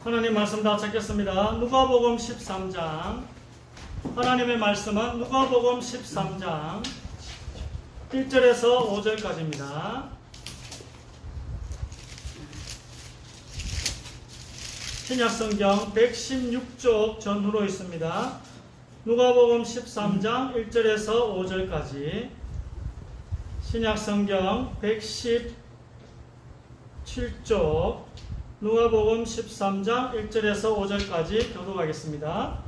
하나님 말씀 다 찾겠습니다. 누가복음 13장. 하나님의 말씀은 누가복음 13장 1절에서 5절까지입니다. 신약성경 116쪽 전후로 있습니다. 누가복음 13장 1절에서 5절까지. 신약성경 117쪽 누가복음 13장 1절에서 5절까지 교독하겠습니다.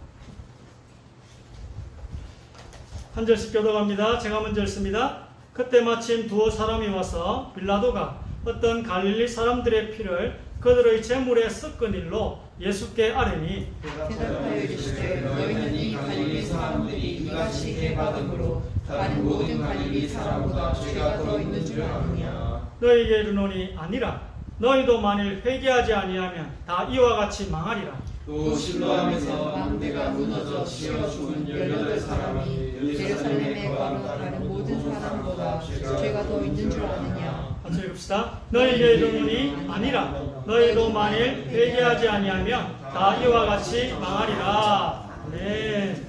한 절씩 교독합니다. 제가 먼저 읽습니다. 그때 마침 두어 사람이 와서 빌라도가 어떤 갈릴리 사람들의 피를 그들의 제물에 섞은 일로 예수께 아뢰니 대답하여 이르시되 너희는 이 갈릴리 사람들이 이같이 해받음으로 다른 모든 갈릴리 사람보다 죄가 더 있는 줄 아느냐. 너희에게 이르노니 아니라 너희도 만일 회개하지 아니하면 다 이와 같이 망하리라. 또 실로암에서 망대가 무너져 치여 죽은 18사람이 예루살렘에 거하는 다른 모든 사람보다 죄가 더 있는 줄 아느냐. 같이 읽읍시다. 너희에게 이르노니 아니라 너희도 만일 회개하지 아니하면 다 이와 같이 망하리라. 네.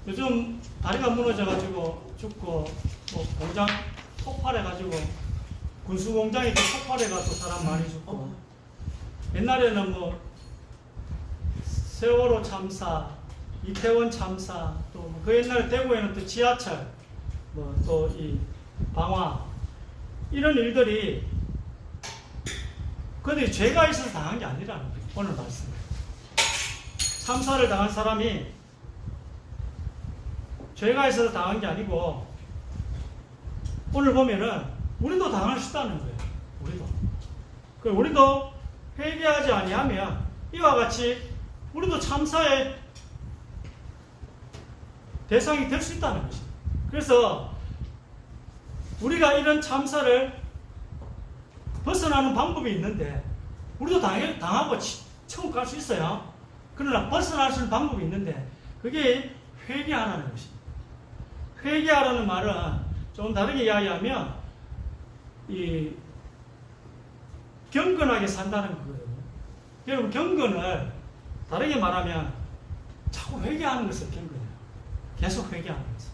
요즘 다리가 무너져가지고 죽고 공장 폭발해가지고 군수공장이 또 폭발해가지고 사람 많이 죽고 옛날에는 세월호 참사, 이태원 참사, 또 그 옛날에 대구에는 또 지하철, 또 이 방화 이런 일들이 그들이 죄가 있어서 당한 게 아니라는 거예요. 오늘 말씀. 참사를 당한 사람이 죄가 있어서 당한 게 아니고 오늘 보면은 우리도 당할 수 있다는 거예요. 우리도 회개하지 아니하면 이와 같이 우리도 참사의 대상이 될 수 있다는 것입니다. 그래서 우리가 이런 참사를 벗어나는 방법이 있는데 우리도 당하고 천국 갈 수 있어요. 그러나 벗어날 수 있는 방법이 있는데 그게 회개하라는 것입니다. 회개하라는 말은 좀 다르게 이야기하면 경건하게 산다는 거거든요. 여러분, 경건을 다르게 말하면 자꾸 회개하는 것을 경건해요. 계속 회개하는 것을.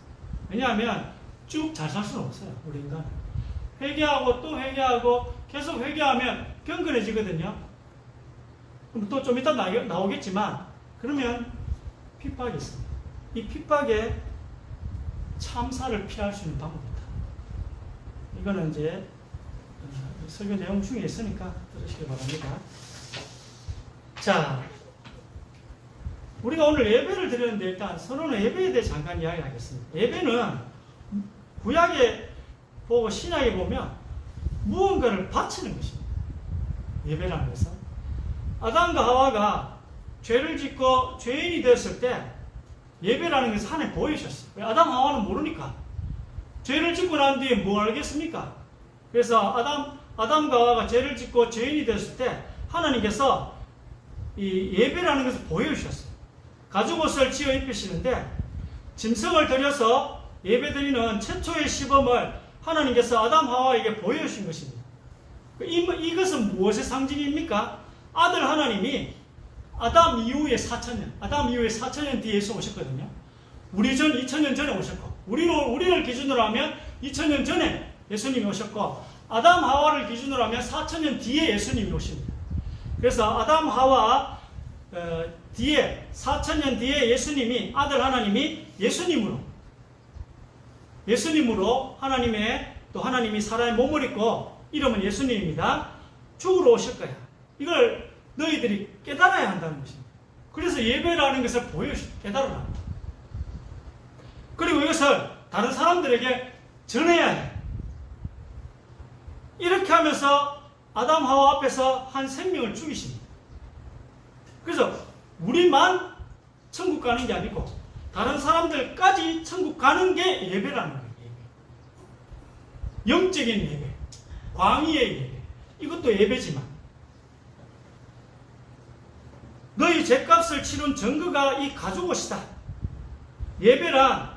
왜냐하면 쭉 잘 살 수는 없어요. 우리 인간은. 회개하고 또 회개하고 계속 회개하면 경건해지거든요. 그럼 또 좀 이따 나오겠지만 그러면 핍박이 있습니다. 이 핍박에 참사를 피할 수 있는 방법이다. 이거는 이제 설교 내용 중에 있으니까 들으시기 바랍니다. 자, 우리가 오늘 예배를 드리는데 일단 서론의 예배에 대해 잠깐 이야기하겠습니다. 예배는 구약에 보고 신약에 보면 무언가를 바치는 것입니다. 예배라는 것은 아담과 하와가 죄를 짓고 죄인이 되었을 때 예배라는 것을 하나님 보여주셨어요. 아담 하와는 모르니까. 죄를 짓고 난 뒤에 뭐 알겠습니까? 그래서 아담과 하와가 죄를 짓고 죄인이 되었을 때 하나님께서 이 예배라는 것을 보여주셨어요. 가죽옷을 지어 입히시는데 짐승을 들여서 예배드리는 최초의 시범을 하나님께서 아담 하와에게 보여주신 것입니다. 이것은 무엇의 상징입니까? 아들 하나님이 아담 이후에 4,000년 뒤에 예수 오셨거든요. 우리 전 2,000년 전에 오셨고 우리를 기준으로 하면 2,000년 전에 예수님이 오셨고 아담 하와를 기준으로 하면 4,000년 뒤에 예수님이 오십니다. 그래서 아담 하와 뒤에 4,000년 뒤에 예수님이 아들 하나님이 예수님으로 하나님이 사람의 몸을 입고 이름은 예수님입니다. 죽으러 오실 거야. 이걸 너희들이 깨달아야 한다는 것입니다. 그래서 예배라는 것을 깨달으라. 그리고 이것을 다른 사람들에게 전해야 해. 이렇게 하면서 아담 하와 앞에서 한 생명을 죽이십니다. 그래서 우리만 천국 가는 게 아니고 다른 사람들까지 천국 가는 게 예배라는 거예요. 영적인 예배, 광의의 예배, 이것도 예배지만 너희 죄값을 치른 증거가 이 가죽옷이다. 예배란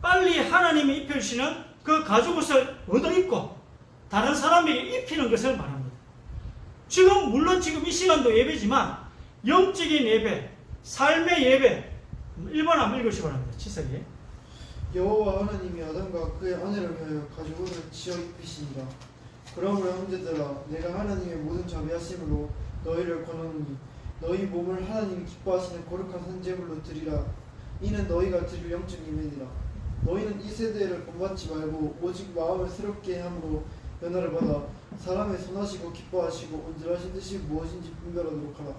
빨리 하나님이 입혀주시는 그 가죽옷을 얻어입고 다른 사람에게 입히는 것을 말합니다. 지금 물론 지금 이 시간도 예배지만 영적인 예배, 삶의 예배 1번 한번 읽으시기 바랍니다. 치석이. 여호와 하나님이 아담과 그의 아내를 위하여 가죽옷을 지어 입히시니라. 그러므로 형제들아, 내가 하나님의 모든 자비하심으로 너희를 권하노니 너희 몸을 하나님이 기뻐하시는 거룩한 산제물로 드리라. 이는 너희가 드릴 영적 예배니라. 너희는 이 세대를 본받지 말고 오직 마음을 새롭게 함으로 변화를 받아 사람의 선하시고 기뻐하시고 온전하신 뜻이 무엇인지 분별하도록 하라.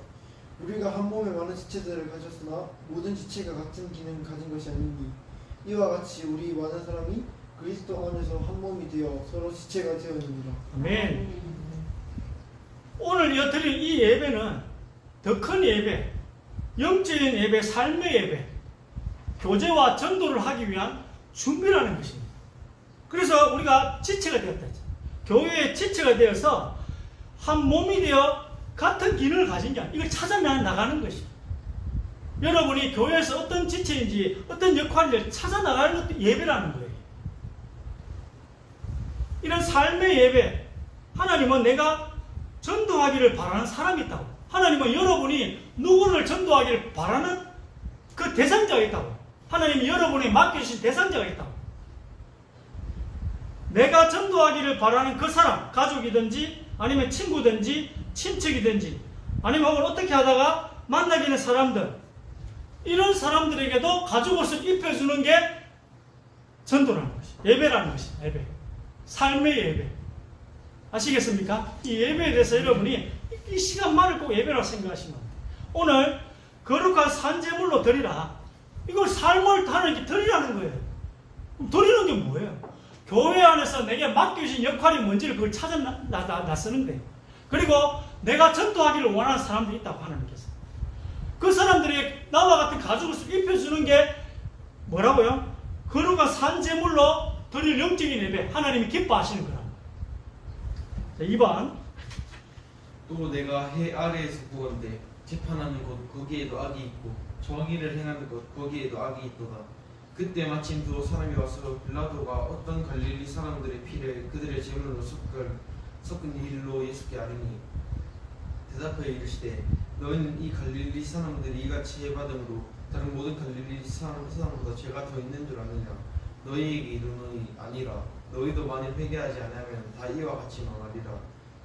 우리가 한 몸에 많은 지체들을 가졌으나 모든 지체가 같은 기능을 가진 것이 아니니 이와 같이 우리 많은 사람이 그리스도 안에서 한 몸이 되어 서로 지체가 되었느니라. 아멘. 오늘 드린 이 예배는 더 큰 예배, 영적인 예배, 삶의 예배, 교제와 전도를 하기 위한 준비라는 것입니다. 그래서 우리가 지체가 되었다. 교회의 지체가 되어서 한 몸이 되어 같은 기능을 가진 자, 이걸 찾아 나가는 것이죠. 여러분이 교회에서 어떤 지체인지 어떤 역할을 찾아 나가는 것도 예배라는 거예요. 이런 삶의 예배, 하나님은 내가 전도하기를 바라는 사람이 있다고. 하나님은 여러분이 누구를 전도하기를 바라는 그 대상자가 있다고. 하나님이 여러분이 맡겨주신 대상자가 있다고. 내가 전도하기를 바라는 그 사람, 가족이든지 아니면 친구든지 친척이든지 아니면 혹은 어떻게 하다가 만나게 되는 사람들, 이런 사람들에게도 가죽옷을 입혀주는 게 전도라는 것이, 예배라는 것이, 예배. 삶의 예배. 아시겠습니까? 이 예배에 대해서 여러분이 이 시간만을 꼭 예배라고 생각하시면 돼요. 오늘 거룩한 산제물로 드리라. 이걸 삶을 다는 게 드리라는 거예요. 그럼 드리는 게 뭐예요? 교회 안에서 내게 맡겨주신 역할이 뭔지를 그걸 찾아 나서는 거예요. 그리고 내가 전도하기를 원하는 사람들이 있다고 하나님께서. 그 사람들이 나와 같은 가죽옷을 입혀주는 게 뭐라고요? 거룩한 산제물로 드릴 영적인 예배, 하나님이 기뻐하시는 거라. 자, 2번. 또 내가 해 아래에서 구원되 재판하는 곳 거기에도 악이 있고 정의를 행하는 곳 거기에도 악이 있도다. 그때 마침 두 사람이 와서 빌라도가 어떤 갈릴리 사람들의 피를 그들의 제물로 섞은 일로 예수께 아뢰니 대답하여 이르시되 너희는 이 갈릴리 사람들이 이같이 해받음으로 다른 모든 갈릴리 사람보다 죄가 더 있는 줄 아느냐. 너희에게 이르노니 아니라. 너희도 만일 회개하지 않으면 다 이와 같이 망하리라.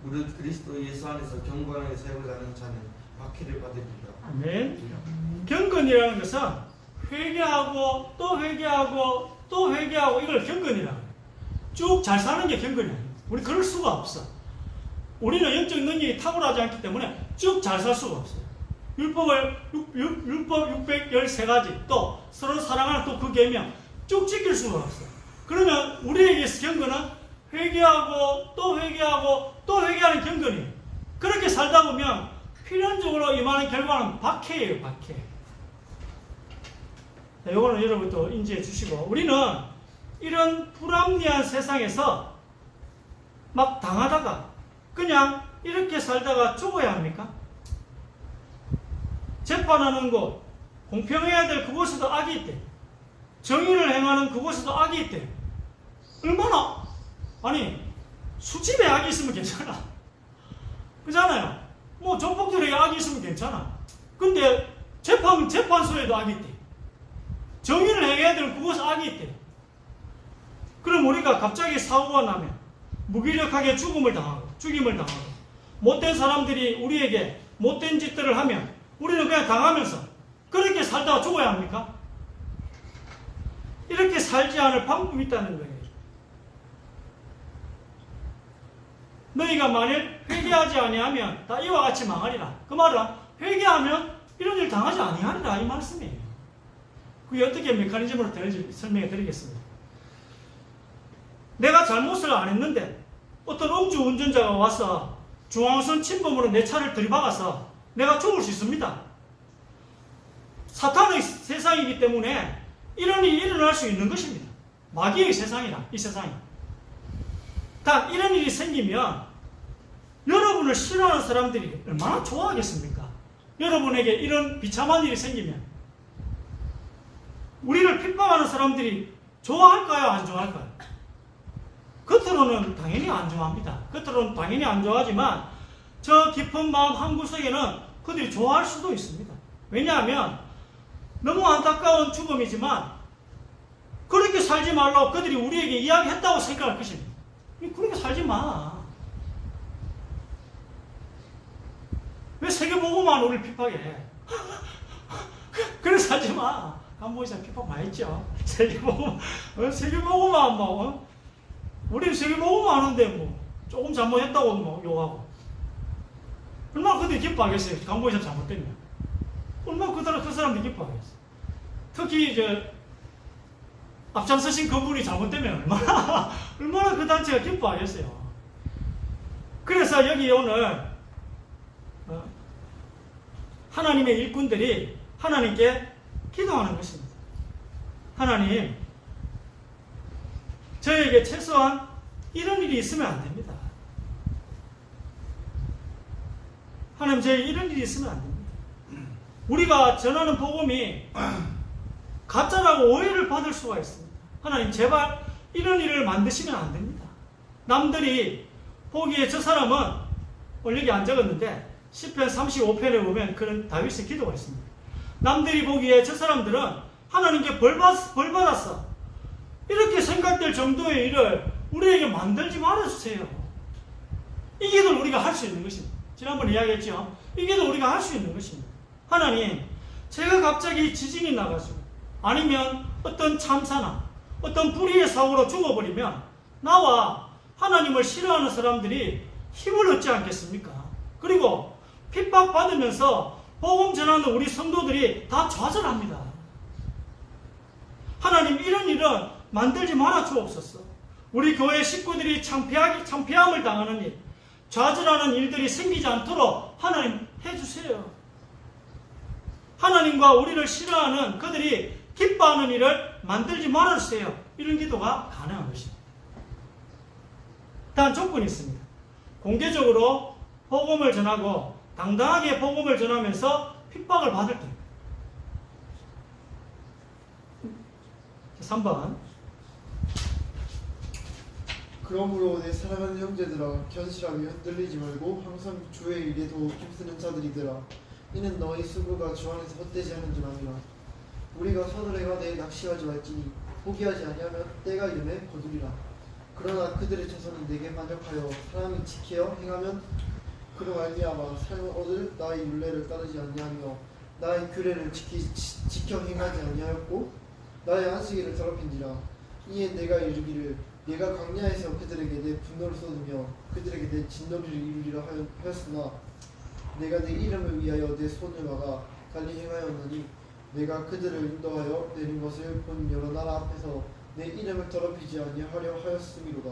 무릇 그리스도 예수 안에서 경건하게 삶을 사는 자는 박해를 받으리라. 아멘. 경건이라는 것은 회개하고 또 회개하고 또 회개하고, 이걸 경건이라고 해요. 쭉 잘 사는 게 경건이에요. 우리 그럴 수가 없어. 우리는 영적 능력이 탁월하지 않기 때문에 쭉 잘 살 수가 없어요. 율법 613가지, 또 서로 사랑하는 또 그 계명 쭉 지킬 수가 없어요. 그러면 우리에게 경건은 회개하고 또 회개하고 또 회개하는 경건이에요. 그렇게 살다 보면 필연적으로 임하는 결과는 박해예요, 박해. 이거는 여러분 또 인지해 주시고, 우리는 이런 불합리한 세상에서 막 당하다가 그냥 이렇게 살다가 죽어야 합니까? 재판하는 곳, 공평해야 될 그곳에도 악이 있대. 정의를 행하는 그곳에도 악이 있대. 얼마나, 아니 수집에 악이 있으면 괜찮아. 그렇잖아요. 뭐 조폭들에게 악이 있으면 괜찮아. 근데 재판소에도 악이 있대. 정의를 행해야 되는 그곳에 악이 있대. 그럼 우리가 갑자기 사고가 나면 무기력하게 죽임을 당하고 못된 사람들이 우리에게 못된 짓들을 하면 우리는 그냥 당하면서 그렇게 살다가 죽어야 합니까? 이렇게 살지 않을 방법이 있다는 거예요. 너희가 만일 회개하지 아니하면 다 이와 같이 망하리라. 그 말은 회개하면 이런 일 당하지 아니하리라, 이 말씀이에요. 그게 어떻게 메커니즘으로 되는지 설명해 드리겠습니다. 내가 잘못을 안 했는데 어떤 음주운전자가 와서 중앙선 침범으로 내 차를 들이박아서 내가 죽을 수 있습니다. 사탄의 세상이기 때문에 이런 일이 일어날 수 있는 것입니다. 마귀의 세상이라, 이 세상이. 단 이런 일이 생기면 여러분을 싫어하는 사람들이 얼마나 좋아하겠습니까? 여러분에게 이런 비참한 일이 생기면 우리를 핍박하는 사람들이 좋아할까요? 안 좋아할까요? 겉으로는 당연히 안 좋아합니다. 겉으로는 당연히 안 좋아하지만 저 깊은 마음 한구석에는 그들이 좋아할 수도 있습니다. 왜냐하면 너무 안타까운 죽음이지만 그렇게 살지 말라고 그들이 우리에게 이야기했다고 생각할 것입니다. 그렇게 살지 마. 왜 세계보고만 우리를 핍박해? 그래 살지 마. 간보기사 핍박 많이 했죠. 세계보고만 뭐 우리는 세계보고만 하는데 뭐 조금 잘못했다고 뭐 욕하고 얼마나 그들이 기뻐하겠어요. 간보기사 잘못되면 얼마나 그 사람들이 기뻐하겠어요. 특히 이제 앞장서신 그분이 잘못되면 얼마나 그 단체가 기뻐하겠어요. 그래서 여기 오늘 하나님의 일꾼들이 하나님께 기도하는 것입니다. 하나님, 저에게 최소한 이런 일이 있으면 안 됩니다. 하나님, 저에게 이런 일이 있으면 안 됩니다. 우리가 전하는 복음이 가짜라고 오해를 받을 수가 있습니다. 하나님, 제발 이런 일을 만드시면 안 됩니다. 남들이 보기에 저 사람은 오늘 여기 안 적었는데 10편 35편에 보면 그런 다윗의 기도가 있습니다. 남들이 보기에 저 사람들은 하나님께 벌 받았어. 이렇게 생각될 정도의 일을 우리에게 만들지 말아주세요. 이 기도를 우리가 할 수 있는 것입니다. 지난번에 이야기했죠. 이 기도를 우리가 할 수 있는 것입니다. 하나님, 제가 갑자기 지진이 나가지고 아니면 어떤 참사나 어떤 불의의 사고로 죽어버리면 나와 하나님을 싫어하는 사람들이 힘을 얻지 않겠습니까? 그리고 핍박받으면서 복음 전하는 우리 성도들이 다 좌절합니다. 하나님, 이런 일은 만들지 말아 주옵소서. 우리 교회 식구들이 창피함을 당하는 일, 좌절하는 일들이 생기지 않도록 하나님 해주세요. 하나님과 우리를 싫어하는 그들이 기뻐하는 일을 만들지 말아주세요. 이런 기도가 가능한 것입니다. 단 조건이 있습니다. 공개적으로 복음을 전하고 당당하게 복음을 전하면서 핍박을 받을 때. 3번. 그러므로 내 사랑하는 형제들아, 견실하며 흔들리지 말고 항상 주의 일에 더욱 힘쓰는 자들이더라. 이는 너희 수고가 주 안에서 헛되지 않은 줄 아니라. 우리가 서둘러가 내 낙심하지 말지니 포기하지 아니하면 때가 이르매 거두리라. 그러나 그들의 자손은 내게 만족하여 사람이 지켜 행하면 그로 말미암아 삶을 얻을 나의 율례를 따르지 아니하며 나의 규례를 지켜 행하지 아니하였고 나의 안식일을 더럽힌지라. 이에 내가 이르기를 내가 광야에서 그들에게 내 분노를 쏟으며 그들에게 내 진노를 이루리라 하였으나 내가 내 이름을 위하여 내 손을 막아 달리 행하였느니 내가 그들을 인도하여 내린 것을 본 여러 나라 앞에서 내 이름을 더럽히지 아니하려 하였음이로다.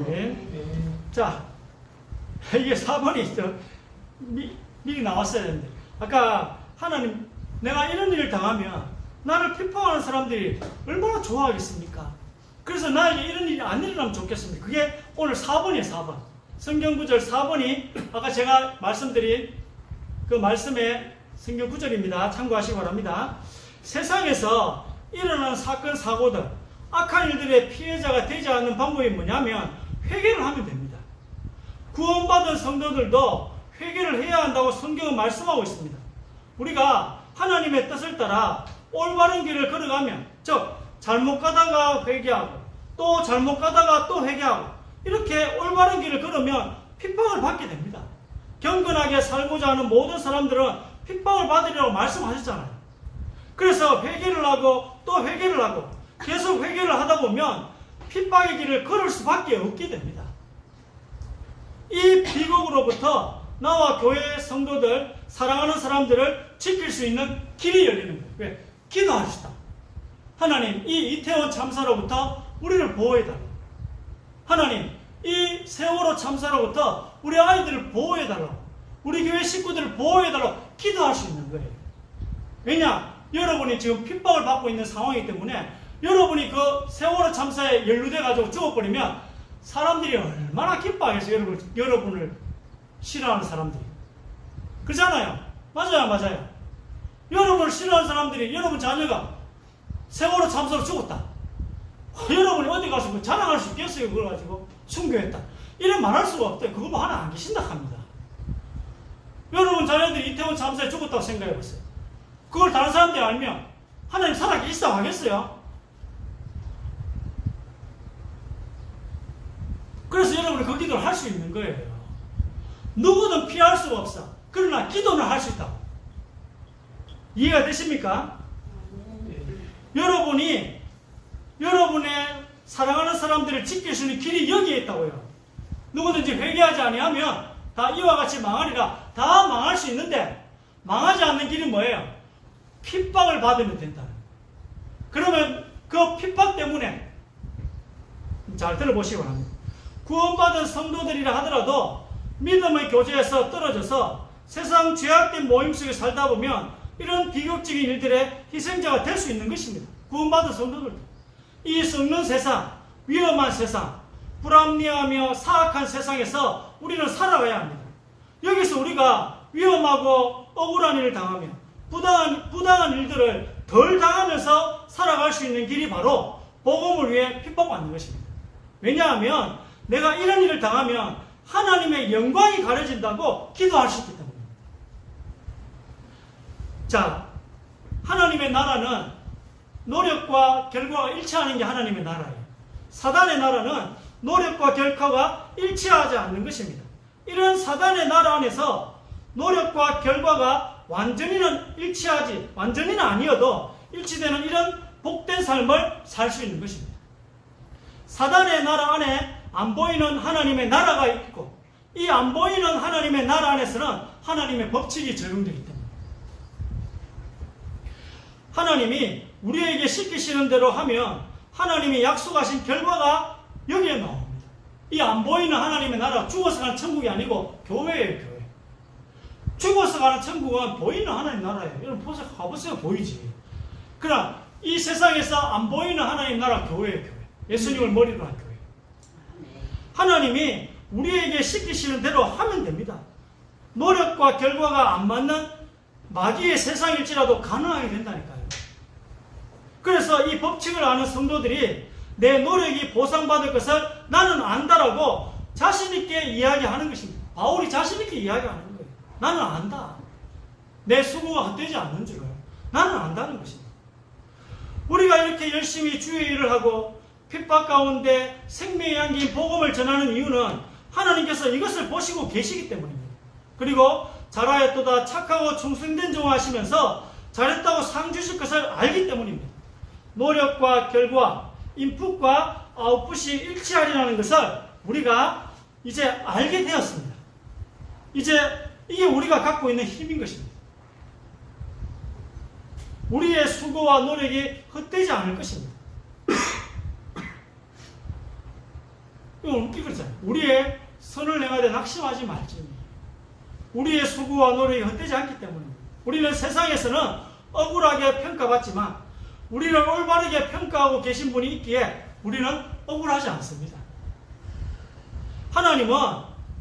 네. 자, 이게 4번이 미리 나왔어야 되는데 아까 하나님, 내가 이런 일을 당하면 나를 핍박하는 사람들이 얼마나 좋아하겠습니까? 그래서 나에게 이런 일이 안 일어나면 좋겠습니다. 그게 오늘 4번이에요. 4번. 성경구절 4번이 아까 제가 말씀드린 그 말씀의 성경구절입니다. 참고하시기 바랍니다. 세상에서 일어나는 사건, 사고들, 악한 일들의 피해자가 되지 않는 방법이 뭐냐면 회개를 하면 됩니다. 구원받은 성도들도 회개를 해야 한다고 성경은 말씀하고 있습니다. 우리가 하나님의 뜻을 따라 올바른 길을 걸어가면, 즉 잘못 가다가 회개하고 또 잘못 가다가 또 회개하고 이렇게 올바른 길을 걸으면 핍박을 받게 됩니다. 경건하게 살고자 하는 모든 사람들은 핍박을 받으리라고 말씀하셨잖아요. 그래서 회개를 하고 또 회개를 하고 계속 회개를 하다 보면 핍박의 길을 걸을 수밖에 없게 됩니다. 이 비극으로부터 나와 교회 성도들, 사랑하는 사람들을 지킬 수 있는 길이 열리는 거예요. 왜? 기도합시다. 하나님, 이 이태원 참사로부터 우리를 보호해달라고. 하나님, 이 세월호 참사로부터 우리 아이들을 보호해달라고. 우리 교회 식구들을 보호해달라고 기도할 수 있는 거예요. 왜냐? 여러분이 지금 핍박을 받고 있는 상황이기 때문에 여러분이 그 세월호 참사에 연루돼가지고 죽어버리면 사람들이 얼마나 기뻐하겠어요. 여러분을 싫어하는 사람들이. 그렇잖아요. 맞아요, 맞아요. 여러분을 싫어하는 사람들이 여러분 자녀가 세월호 참사로 죽었다. 여러분이 어디 가서 뭐 자랑할 수 있겠어요? 그걸 가지고 순교했다. 이런 말할 수가 없대요. 그거 뭐 하나 안 계신다 합니다. 여러분 자녀들이 이태원 참사에 죽었다고 생각해 보세요. 그걸 다른 사람들이 알면 하나님 살아계시다고 하겠어요? 그래서 여러분이 그 기도를 할 수 있는 거예요. 누구든 피할 수가 없어. 그러나 기도는 할 수 있다고. 이해가 되십니까? 여러분이 여러분의 사랑하는 사람들을 지킬 수 있는 길이 여기에 있다고요. 누구든지 회개하지 아니하면 다 이와 같이 망하리라. 다 망할 수 있는데 망하지 않는 길은 뭐예요? 핍박을 받으면 된다. 그러면 그 핍박 때문에 잘 들어보시기 바랍니다. 구원받은 성도들이라 하더라도 믿음의 교제에서 떨어져서 세상 죄악된 모임 속에 살다 보면 이런 비극적인 일들의 희생자가 될 수 있는 것입니다. 구원받은 성도들도. 이 썩는 세상, 위험한 세상, 불합리하며 사악한 세상에서 우리는 살아가야 합니다. 여기서 우리가 위험하고 억울한 일을 당하며 부당한 일들을 덜 당하면서 살아갈 수 있는 길이 바로 복음을 위해 핍박받는 것입니다. 왜냐하면 내가 이런 일을 당하면 하나님의 영광이 가려진다고 기도할 수 있기 때문입니다. 자, 하나님의 나라는 노력과 결과가 일치하는 게 하나님의 나라예요. 사단의 나라는 노력과 결과가 일치하지 않는 것입니다. 이런 사단의 나라 안에서 노력과 결과가 완전히는 아니어도 일치되는 이런 복된 삶을 살 수 있는 것입니다. 사단의 나라 안에 안 보이는 하나님의 나라가 있고, 이 안 보이는 하나님의 나라 안에서는 하나님의 법칙이 적용되기 때문입니다. 하나님이 우리에게 시키시는 대로 하면 하나님이 약속하신 결과가 여기에 나옵니다. 이 안 보이는 하나님의 나라, 죽어서 가는 천국이 아니고 교회예요, 교회. 죽어서 가는 천국은 보이는 하나님 나라예요. 여러분 보세요, 가보세요, 보이지. 그러나 이 세상에서 안 보이는 하나님 나라 교회예요, 교회. 예수님을 머리로 한 교회. 하나님이 우리에게 시키시는 대로 하면 됩니다. 노력과 결과가 안 맞는 마귀의 세상일지라도 가능하게 된다니까요. 그래서 이 법칙을 아는 성도들이 내 노력이 보상받을 것을 나는 안다라고 자신있게 이야기하는 것입니다. 바울이 자신있게 이야기하는 거예요. 나는 안다. 내 수고가 헛되지 않는 줄을 나는 안다는 것입니다. 우리가 이렇게 열심히 주의 일을 하고 핍박 가운데 생명의 향기인 복음을 전하는 이유는 하나님께서 이것을 보시고 계시기 때문입니다. 그리고 잘하였도다 착하고 충성된 종 하시면서 잘했다고 상 주실 것을 알기 때문입니다. 노력과 결과, 인풋과 아웃풋이 일치하리라는 것을 우리가 이제 알게 되었습니다. 이제 이게 우리가 갖고 있는 힘인 것입니다. 우리의 수고와 노력이 헛되지 않을 것입니다. 이거잖아요. 우리의 선을 행하되 낙심하지 말지. 우리의 수고와 노력이 헛되지 않기 때문입니다. 우리는 세상에서는 억울하게 평가받지만 우리를 올바르게 평가하고 계신 분이 있기에 우리는 억울하지 않습니다. 하나님은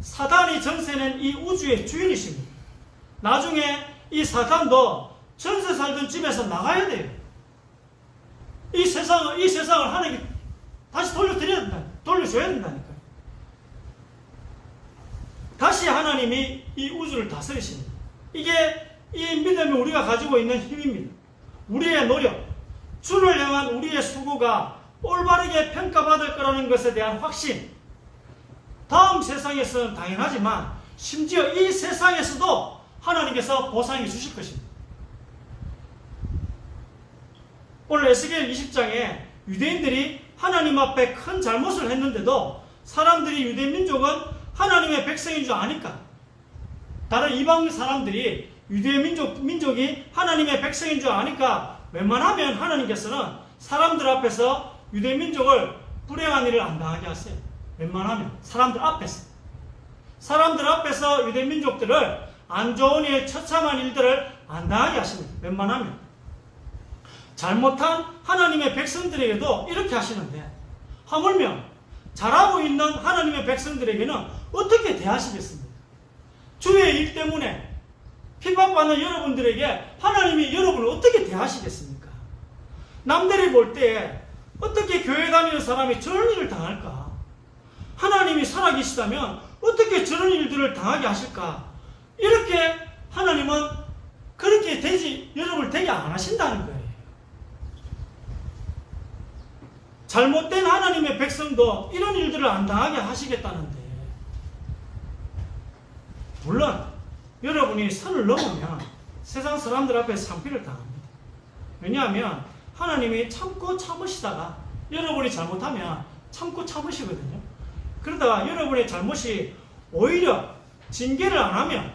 사단이 전세낸 이 우주의 주인이십니다. 나중에 이 사단도 전세 살던 집에서 나가야 돼요. 이 세상을 하나님께 다시 돌려줘야 된다니까요. 다시 하나님이 이 우주를 다스리십니다. 이게 이 믿음이 우리가 가지고 있는 힘입니다. 우리의 노력, 주를 향한 우리의 수고가 올바르게 평가받을 거라는 것에 대한 확신, 다음 세상에서는 당연하지만 심지어 이 세상에서도 하나님께서 보상해 주실 것입니다. 오늘 에스겔 20장에 유대인들이 하나님 앞에 큰 잘못을 했는데도 사람들이 유대 민족은 하나님의 백성인 줄 아니까, 다른 이방 사람들이 유대 민족이 하나님의 백성인 줄 아니까 웬만하면 하나님께서는 사람들 앞에서 유대 민족을 불행한 일을 안 당하게 하세요. 웬만하면 사람들 앞에서 유대 민족들을 안 좋은 일, 처참한 일들을 안 당하게 하십니다. 웬만하면 잘못한 하나님의 백성들에게도 이렇게 하시는데, 하물며 잘하고 있는 하나님의 백성들에게는 어떻게 대하시겠습니까? 주의 일 때문에 핍박받는 여러분들에게 하나님이 여러분을 어떻게 대하시겠습니까? 남들이 볼 때 어떻게 교회 다니는 사람이 저런 일을 당할까? 하나님이 살아계시다면 어떻게 저런 일들을 당하게 하실까? 이렇게 하나님은 그렇게 여러분을 되게 안 하신다는 거예요. 잘못된 하나님의 백성도 이런 일들을 안 당하게 하시겠다는데, 물론 여러분이 선을 넘으면 세상 사람들 앞에서 창피를 당합니다. 왜냐하면 하나님이 참고 참으시다가 여러분이 잘못하면 참고 참으시거든요. 그러다가 여러분의 잘못이 오히려 징계를 안 하면,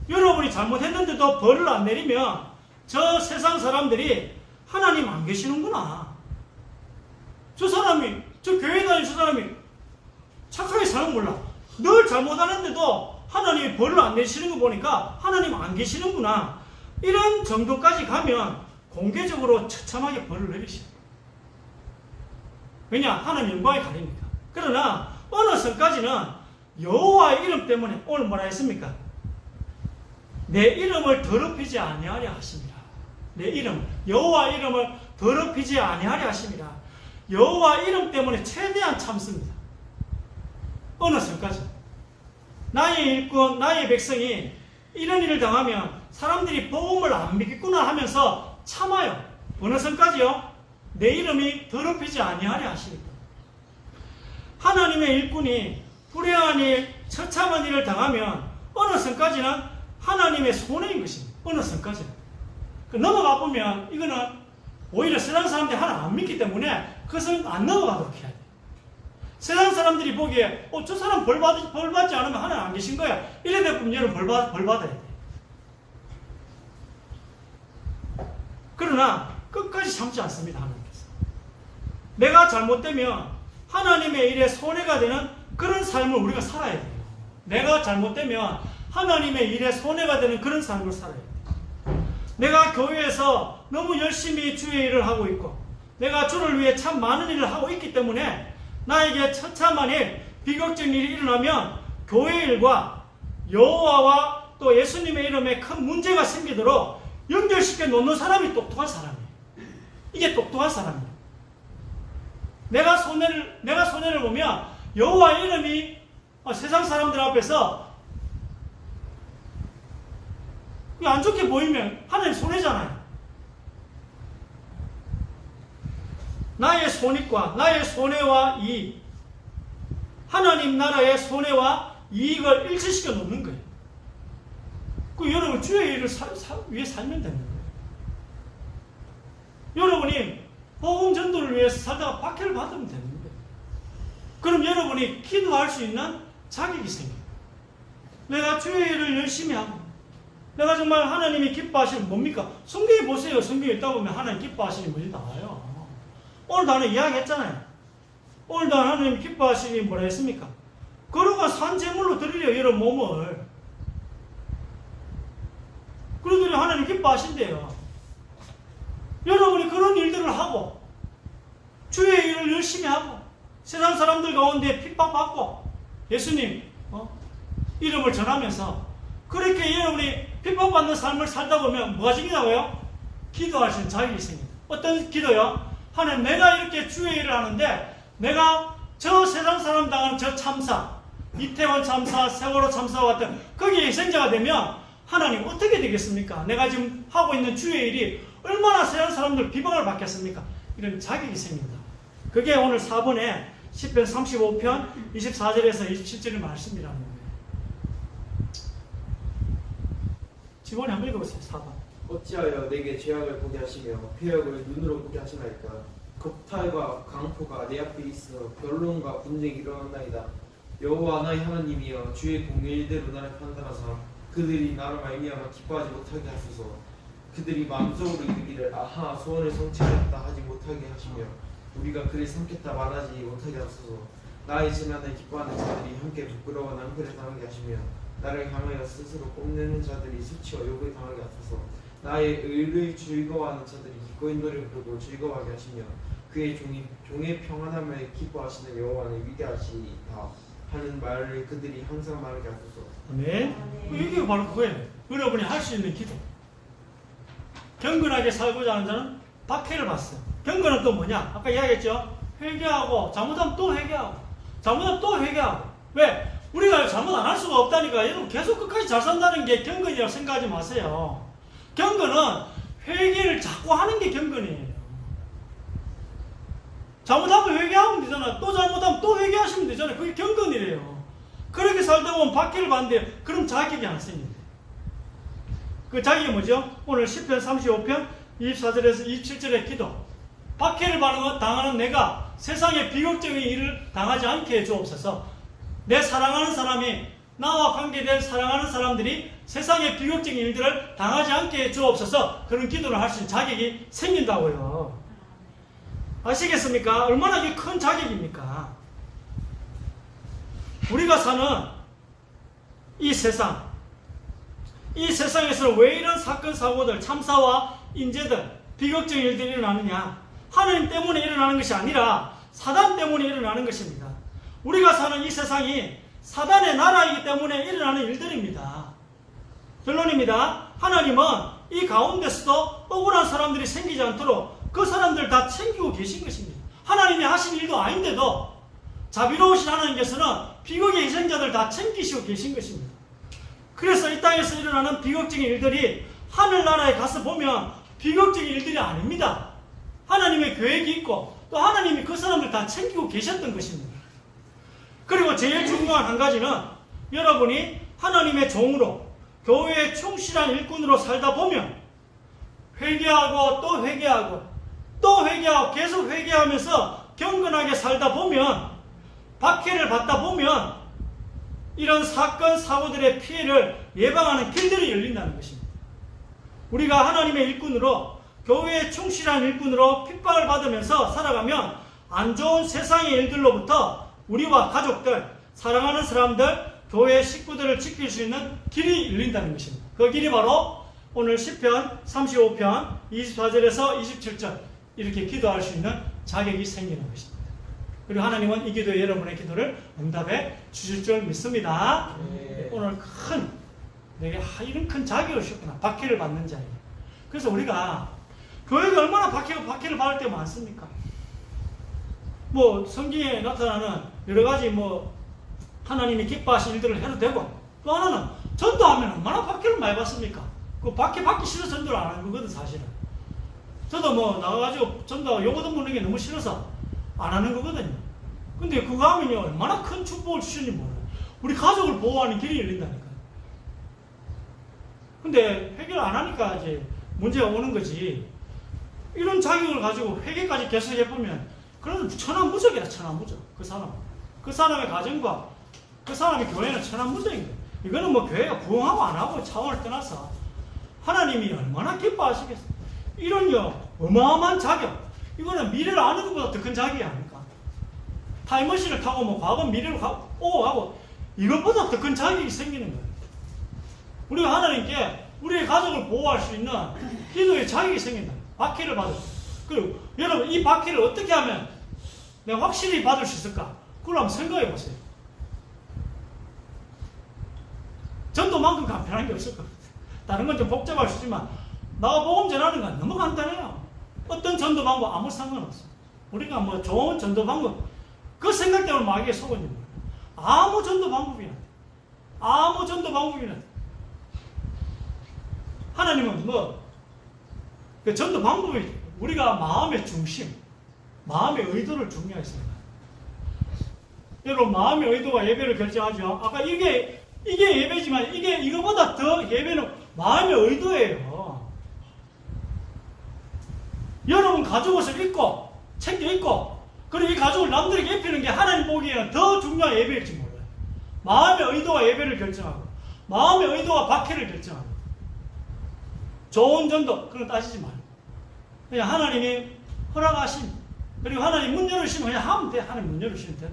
여러분이 잘못했는데도 벌을 안 내리면 저 세상 사람들이 하나님 안 계시는구나, 저 사람이, 저 교회 다니는 저 사람이 착하게 사는 몰라, 늘 잘못하는데도 하나님이 벌을 안 내시는 거 보니까 하나님 안 계시는구나, 이런 정도까지 가면 공개적으로 처참하게 벌을 내리십니다. 왜냐? 하나님 영광이 가리니까. 그러나 어느 선까지는 여호와의 이름 때문에, 오늘 뭐라 했습니까? 내 이름을 더럽히지 아니하려 하십니다. 내 이름, 여호와의 이름을 더럽히지 아니하려 하십니다. 여호와 이름 때문에 최대한 참습니다. 어느 선까지. 나의 일꾼, 나의 백성이 이런 일을 당하면 사람들이 복음을 안 믿겠구나 하면서 참아요. 어느 선까지요? 내 이름이 더럽히지 아니하려 하시니까. 하나님의 일꾼이 불행한 일, 처참한 일을 당하면 어느 선까지는 하나님의 손해인 것입니다. 어느 선까지는. 넘어가 보면 이거는 오히려 세상 사람들이 하나 안 믿기 때문에 그것은 안 넘어가도록 해야 돼. 세상 사람들이 보기에 저 사람 벌 받지 않으면 하나님 안 계신 거야, 이래 되면 여러분 벌 받아야 돼. 그러나 끝까지 참지 않습니다. 하나님께서 내가 잘못되면 하나님의 일에 손해가 되는 그런 삶을 우리가 살아야 돼요. 내가 잘못되면 하나님의 일에 손해가 되는 그런 삶을 살아야 돼요. 내가 교회에서 너무 열심히 주의 일을 하고 있고 내가 주를 위해 참 많은 일을 하고 있기 때문에 나에게 처참한 일, 비극적인 일이 일어나면 교회 일과 여호와와 또 예수님의 이름에 큰 문제가 생기도록 연결시켜 놓는 사람이 똑똑한 사람이에요. 이게 똑똑한 사람이에요. 내가 손해를 보면 여호와의 이름이 세상 사람들 앞에서 안 좋게 보이면 하나님 손해잖아요. 나의 손익과 나의 손해와 이익, 하나님 나라의 손해와 이익을 일치시켜 놓는 거예요. 그 여러분 주의 일을 위해 살면 되는 거예요. 여러분이 복음 전도를 위해서 살다가 박해를 받으면 되는 거예요. 그럼 여러분이 기도할 수 있는 자격이 생겨요. 내가 주의 일을 열심히 하고 내가 정말 하나님이 기뻐하시는 뭡니까? 성경에 보세요. 성경에 있다 보면 하나님 기뻐하시는 분이 나와요. 오늘도 하나 이야기했잖아요. 오늘도 하나님 기뻐하시니 뭐라 했습니까? 거룩한 산제물로 드리려 여러분 몸을. 그러더니 하나님 기뻐하신대요. 여러분이 그런 일들을 하고 주의 일을 열심히 하고 세상 사람들 가운데 핍박받고 예수님 이름을 전하면서 그렇게 여러분이 핍박받는 삶을 살다 보면 뭐가 생기냐고요? 기도할 수 있는 자격이 생깁니다. 어떤 기도요? 하나님, 내가 이렇게 주의 일을 하는데 내가 저 세상 사람 당하는 저 참사, 이태원 참사, 세월호 참사와 같은 거기에 희생자가 되면 하나님 어떻게 되겠습니까? 내가 지금 하고 있는 주의 일이 얼마나 세상 사람들 비방을 받겠습니까? 이런 자격이 생깁니다. 그게 오늘 4번에 시편 35편 24절에서 27절의 말씀이라는 거예요. 지원이 한번 읽어보세요. 4번. 어찌하여 내게 죄악을 보게 하시며 폐역을 눈으로 보게 하시나이까. 겁탈과 강포가 내 앞에 있어 변론과 분쟁이 일어나나이다. 여호와 나의 하나님이여 주의 공의대로 나를 판단하사 그들이 나로 말미암아 기뻐하지 못하게 하소서. 그들이 마음속으로 이르기를 아하 소원을 성취했다 하지 못하게 하시며 우리가 그를 삼켰다 말하지 못하게 하소서. 나의 재난을 기뻐하는 자들이 함께 부끄러워 낭패를 당하게 하시며 나를 향하여 스스로 뽐내는 자들이 수치와 욕을 당하게 하소서. 나의 의를 즐거워하는 자들이 기꺼이 노래 부르고 즐거워하게 하시며 그의 종의 평안함을 기뻐하시는 여호와는 위대하시다 하는 말을 그들이 항상 말하게 하소서. 네. 이게 바로 그거예요. 여러분이 할 수 있는 기도. 경건하게 살고자 하는 자는 박해를 받어요. 경건은 또 뭐냐? 아까 이야기했죠? 회개하고 잘못하면 또 회개하고 잘못하면 또 회개하고. 왜? 우리가 잘못 안 할 수가 없다니까. 여러분 계속 끝까지 잘 산다는 게 경건이라고 생각하지 마세요. 경건은 회개를 자꾸 하는 게 경건이에요. 잘못하면 회개하면 되잖아. 또 잘못하면 또 회개하시면 되잖아요. 그게 경건이래요. 그렇게 살다 보면 박해를 받는데 그럼 자격이 안 생긴대. 그 자격이 뭐죠? 오늘 10편 35편 24절에서 27절의 기도. 박해를 당하는 내가 세상의 비극적인 일을 당하지 않게 해주옵소서. 내 사랑하는 사람이, 나와 관계된 사랑하는 사람들이 세상의 비극적인 일들을 당하지 않게 해주옵소서. 그런 기도를 할 수 있는 자격이 생긴다고요. 아시겠습니까? 얼마나 이게 큰 자격입니까? 우리가 사는 이 세상에서 왜 이런 사건, 사고들, 참사와 인재들, 비극적인 일들이 일어나느냐? 하나님 때문에 일어나는 것이 아니라 사단 때문에 일어나는 것입니다. 우리가 사는 이 세상이 사단의 나라이기 때문에 일어나는 일들입니다. 결론입니다. 하나님은 이 가운데서도 억울한 사람들이 생기지 않도록 그 사람들 다 챙기고 계신 것입니다. 하나님이 하신 일도 아닌데도 자비로우신 하나님께서는 비극의 희생자들 다 챙기시고 계신 것입니다. 그래서 이 땅에서 일어나는 비극적인 일들이 하늘나라에 가서 보면 비극적인 일들이 아닙니다. 하나님의 계획이 있고 또 하나님이 그 사람들 다 챙기고 계셨던 것입니다. 그리고 제일 중요한 한 가지는 여러분이 하나님의 종으로 교회의 충실한 일꾼으로 살다 보면 회개하고 또 회개하고 또 회개하고 계속 회개하면서 경건하게 살다 보면 박해를 받다 보면 이런 사건, 사고들의 피해를 예방하는 길들이 열린다는 것입니다. 우리가 하나님의 일꾼으로 교회의 충실한 일꾼으로 핍박을 받으면서 살아가면 안 좋은 세상의 일들로부터 우리와 가족들, 사랑하는 사람들, 교회 식구들을 지킬 수 있는 길이 열린다는 것입니다. 그 길이 바로 오늘 10편, 35편, 24절에서 27절 이렇게 기도할 수 있는 자격이 생기는 것입니다. 그리고 하나님은 이 기도에 여러분의 기도를 응답해 주실 줄 믿습니다. 오늘 내게 이런 큰 자격을 주셨구나. 박해를 받는 자에게. 그래서 우리가 교회가 얼마나 박해를 받을 때가 많습니까? 성경에 나타나는 여러 가지 하나님이 기뻐하신 일들을 해도 되고, 또 하나는 전도하면 얼마나 박해를 많이 받습니까? 그 박해 받기 싫어서 전도를 안 하는 거거든, 사실은. 저도 나가가지고 전도 요거도 묻는 게 너무 싫어서 안 하는 거거든요. 근데 그거 하면요, 얼마나 큰 축복을 주시는지 몰라요. 우리 가족을 보호하는 길이 열린다니까요. 근데 해결 안 하니까 이제 문제가 오는 거지. 이런 자격을 가지고 회개까지 계속 해보면, 그런 천하무적이라, 천하무적. 그 사람의 가정과 그 사람의 교회는 천하무적인 거예요. 이거는 교회가 부흥하고 안 하고 차원을 떠나서 하나님이 얼마나 기뻐하시겠어요. 이런요, 어마어마한 자격. 이거는 미래를 아는 것보다 더 큰 자격이 아닙니까? 타임머신을 타고 과거 미래로 오고 가고 이것보다 더 큰 자격이 생기는 거예요. 우리가 하나님께 우리의 가족을 보호할 수 있는 기도의 자격이 생긴다. 박해를 받을 수. 그리고 여러분, 이 박해를 어떻게 하면 내가 확실히 받을 수 있을까? 그걸 한번 생각해 보세요. 전도만큼 간편한 게 없을 겁니다. 다른 건 좀 복잡할 수 있지만 나가 복음 전하는 건 너무 간단해요. 어떤 전도 방법 아무 상관없어요. 우리가 좋은 전도 방법, 그 생각 때문에 마귀에 속은 거예요. 아무 전도 방법이나 돼. 아무 전도 방법이나 돼. 하나님은 그 전도 방법이 우리가 마음의 중심, 마음의 의도를 중요하게 생각해요. 여러분, 마음의 의도가 예배를 결정하죠. 아까 이게 예배지만 이거보다 더 예배는 마음의 의도예요. 여러분 가족을 입고 챙겨 입고 그리고 이 가족을 남들에게 입히는 게 하나님 보기에는 더 중요한 예배일지 몰라요. 마음의 의도가 예배를 결정하고 마음의 의도가 박해를 결정하고 좋은 전도 그런 거 따지지 말고 그냥 하나님이 허락하신 그리고 하나님 문 열으시면 그냥 하면 돼. 하나님 문 열으시면 대로.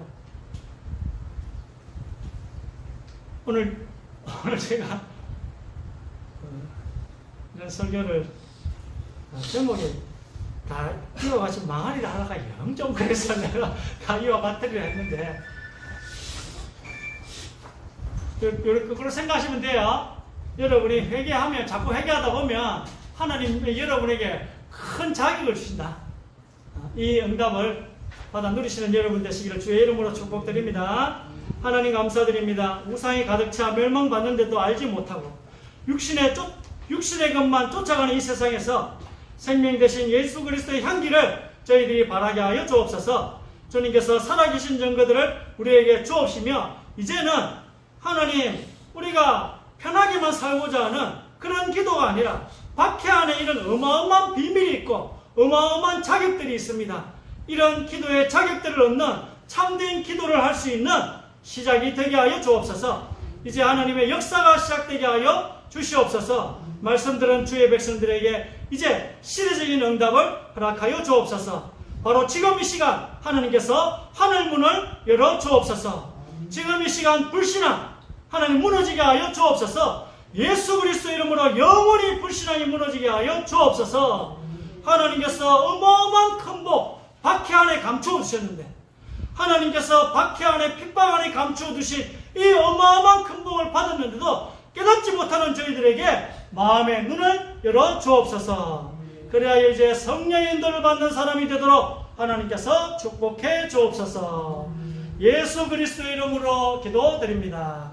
오늘 제가 이런 설교를 제목에 다 이와같이 망하리라 하다가 영좀 그래서 내가 이와 같으리라 했는데 그걸 생각하시면 돼요. 여러분이 회개하면 자꾸 회개하다 보면 하나님이 여러분에게 큰 자격을 주신다. 이 응답을 받아 누리시는 여러분 되시기를 주의 이름으로 축복드립니다. 하나님 감사드립니다. 우상이 가득 차 멸망받는데도 알지 못하고 육신의 것만 쫓아가는 이 세상에서 생명 되신 예수 그리스도의 향기를 저희들이 바라게 하여 주옵소서. 주님께서 살아계신 증거들을 우리에게 주옵시며 이제는 하나님 우리가 편하게만 살고자 하는 그런 기도가 아니라 박해 안에 이런 어마어마한 비밀이 있고 어마어마한 자격들이 있습니다. 이런 기도의 자격들을 얻는 참된 기도를 할 수 있는 시작이 되게 하여 주옵소서. 이제 하나님의 역사가 시작되게 하여 주시옵소서. 말씀 들은 주의 백성들에게 이제 시대적인 응답을 허락하여 주옵소서. 바로 지금 이 시간 하나님께서 하늘 문을 열어 주옵소서. 지금 이 시간 불신앙 하나님 무너지게 하여 주옵소서. 예수 그리스도 이름으로 영원히 불신앙이 무너지게 하여 주옵소서. 하나님께서 어마어마한 큰 복 박해 안에 감추어 두셨는데 하나님께서 박해 안에 핍박 안에 감추어 두신 이 어마어마한 큰 복을 받았는데도 깨닫지 못하는 저희들에게 마음의 눈을 열어 주옵소서. 그래야 이제 성령의 인도를 받는 사람이 되도록 하나님께서 축복해 주옵소서. 예수 그리스도의 이름으로 기도드립니다.